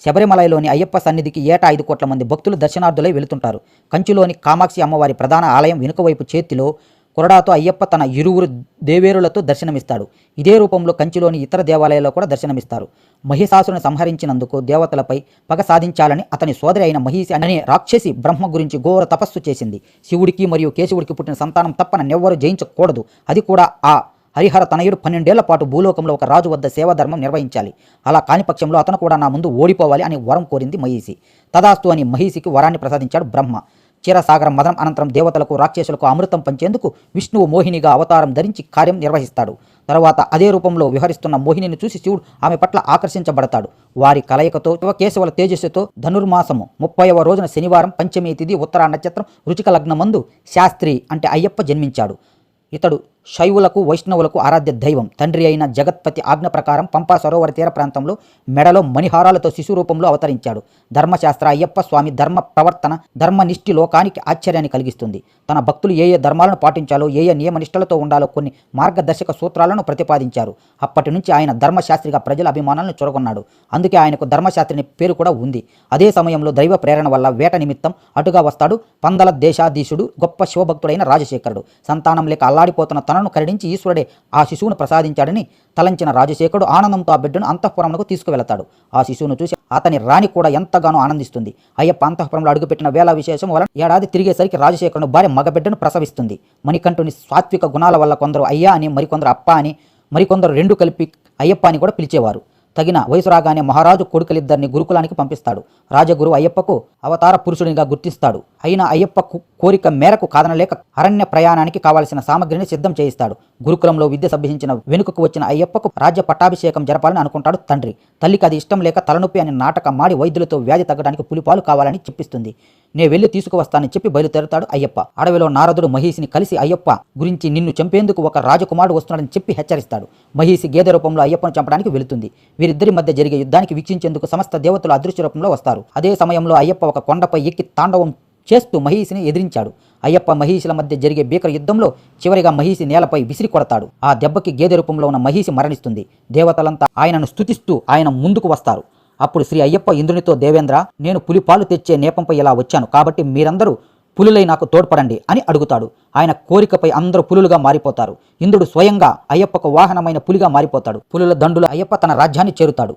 శబరిమలలోని అయ్యప్ప సన్నిధికి ఏటా 5 కోట్ల మంది భక్తులు దర్శనార్థులై వెళుతుంటారు. కంచిలోని కామాక్షి అమ్మవారి ప్రధాన ఆలయం వెనుకవైపు చేతిలో కొరడాతో అయ్యప్ప తన ఇరువురు దేవేరులతో దర్శనమిస్తాడు. ఇదే రూపంలో కంచిలోని ఇతర దేవాలయాల్లో కూడా దర్శనమిస్తారు. మహిషాసురుని సంహరించినందుకు దేవతలపై పగ సాధించాలని అతని సోదరి అయిన మహిషి అనే రాక్షసి బ్రహ్మ గురించి ఘోర తపస్సు చేసింది. శివుడికి మరియు కేశవుడికి పుట్టిన సంతానం తప్పన నెవ్వరూ జయించకూడదు, అది కూడా ఆ హరిహర తనయుడు 12 ఏళ్ల పాటు భూలోకంలో ఒక రాజు వద్ద సేవాధర్మం నిర్వహించాలి. అలా కాని పక్షంలో అతను కూడా నా ముందు ఓడిపోవాలి అని వరం కోరింది మహిషి. తదాస్తు అని మహిషికి వరాన్ని ప్రసాదించాడు బ్రహ్మ. క్షీరసాగరం మదనం అనంతరం దేవతలకు రాక్షసులకు అమృతం పంచేందుకు విష్ణువు మోహినిగా అవతారం ధరించి కార్యం నిర్వహిస్తాడు. తర్వాత అదే రూపంలో విహరిస్తున్న మోహినిని చూసి శివుడు ఆమె పట్ల ఆకర్షించబడతాడు. వారి కలయికతో కేశవుల తేజస్సుతో ధనుర్మాసము 30వ రోజున శనివారం పంచమి తిథి ఉత్తరా నక్షత్రం రుచిక లగ్నమందు శాస్త్రి అంటే అయ్యప్ప జన్మించాడు. ఇతడు శైవులకు వైష్ణవులకు ఆరాధ్య దైవం. తండ్రి అయిన జగత్పతి ఆజ్ఞ ప్రకారం పంపా సరోవర తీర ప్రాంతంలో మెడలో మణిహారాలతో శిశు రూపంలో అవతరించాడు. ధర్మశాస్త్ర అయ్యప్ప స్వామి ధర్మ ప్రవర్తన ధర్మనిష్ఠి లోకానికి ఆశ్చర్యాన్ని కలిగిస్తుంది. తన భక్తులు ఏ ధర్మాలను పాటించాలో ఏ నియమనిష్టలతో ఉండాలో కొన్ని మార్గదర్శక సూత్రాలను ప్రతిపాదించారు. అప్పటి నుంచి ఆయన ధర్మశాస్త్రిగా ప్రజల అభిమానాలను చూరగొన్నాడు. అందుకే ఆయనకు ధర్మశాస్త్రిని పేరు కూడా ఉంది. అదే సమయంలో దైవ ప్రేరణ వల్ల వేట నిమిత్తం అటుగా వస్తాడు పందల దేశాధీశుడు గొప్ప శివభక్తుడైన రాజశేఖరుడు. సంతానం లేక అల్లాడిపోతున్న తనను కరుణించి ఈశ్వరుడే ఆ శిశువును ప్రసాదించాడని తలంచిన రాజశేఖరుడు ఆనందంతో ఆ బిడ్డను అంతఃపురంలో తీసుకువెళతాడు. ఆ శిశువును చూసి అతని రాణి కూడా ఎంతగానో ఆనందిస్తుంది. అయ్యప్ప అంతఃపురంలో అడుగుపెట్టిన వేళ విశేషం వలన ఏడాది తిరిగేసరికి రాజశేఖరుని భార్య మగబిడ్డను ప్రసవిస్తుంది. మణికంఠుని సాత్విక గుణాల వల్ల కొందరు అయ్యా అని, మరికొందరు అప్ప అని, మరికొందరు రెండు కలిపి అయ్యప్ప అని కూడా పిలిచేవారు. తగిన వయసు రాగానే మహారాజు కొడుకులిద్దరిని గురుకులానికి పంపిస్తాడు. రాజగురు అయ్యప్పకు అవతార పురుషుడిగా గుర్తిస్తాడు. అయినా అయ్యప్ప కోరిక మేరకు కాదనలేక అరణ్య ప్రయాణానికి కావాల్సిన సామగ్రిని సిద్ధం చేయిస్తాడు. గురుకులంలో విద్య అభ్యసించిన వెనుకకు వచ్చిన అయ్యప్పకు రాజ్య పట్టాభిషేకం జరపాలని అనుకుంటాడు తండ్రి. తల్లికి అది ఇష్టం లేక తలనొప్పి అని నాటక మాడి వైద్యులతో వ్యాధి తగ్గడానికి పులిపాలు కావాలని చెప్పిస్తుంది. నే వెళ్ళి తీసుకువస్తానని చెప్పి బయలుదేరుతాడు అయ్యప్ప. అడవిలో నారదుడు మహిషిని కలిసి అయ్యప్ప గురించి నిన్ను చంపేందుకు ఒక రాజకుమారుడు వస్తున్నాడని చెప్పి హెచ్చరిస్తాడు. మహిషి గేదె రూపంలో అయ్యప్పను చంపడానికి వెళుతుంది. వీరిద్దరి మధ్య జరిగే యుద్ధానికి వీక్షించేందుకు సమస్త దేవతలు అదృశ్య రూపంలో వస్తారు. అదే సమయంలో అయ్యప్ప ఒక కొండపై ఎక్కి తాండవం చేస్తూ మహిషిని ఎదిరించాడు. అయ్యప్ప మహిషిల మధ్య జరిగే భీకర యుద్ధంలో చివరిగా మహిషి నేలపై విసిరి కొడతాడు. ఆ దెబ్బకి గేదె రూపంలో ఉన్న మహిషి మరణిస్తుంది. దేవతలంతా ఆయనను స్తుతిస్తూ ఆయన ముందుకు వస్తారు. అప్పుడు శ్రీ అయ్యప్ప ఇంద్రునితో, దేవేంద్ర, నేను పులిపాలు తెచ్చే నేపంపై ఇలా వచ్చాను కాబట్టి మీరందరూ పులులై నాకు తోడ్పడండి అని అడుగుతాడు. ఆయన కోరికపై అందరూ పులులుగా మారిపోతారు. ఇంద్రుడు స్వయంగా అయ్యప్పకు వాహనమైన పులిగా మారిపోతాడు. పులుల దండుల అయ్యప్ప తన రాజ్యాన్ని చేరుతాడు.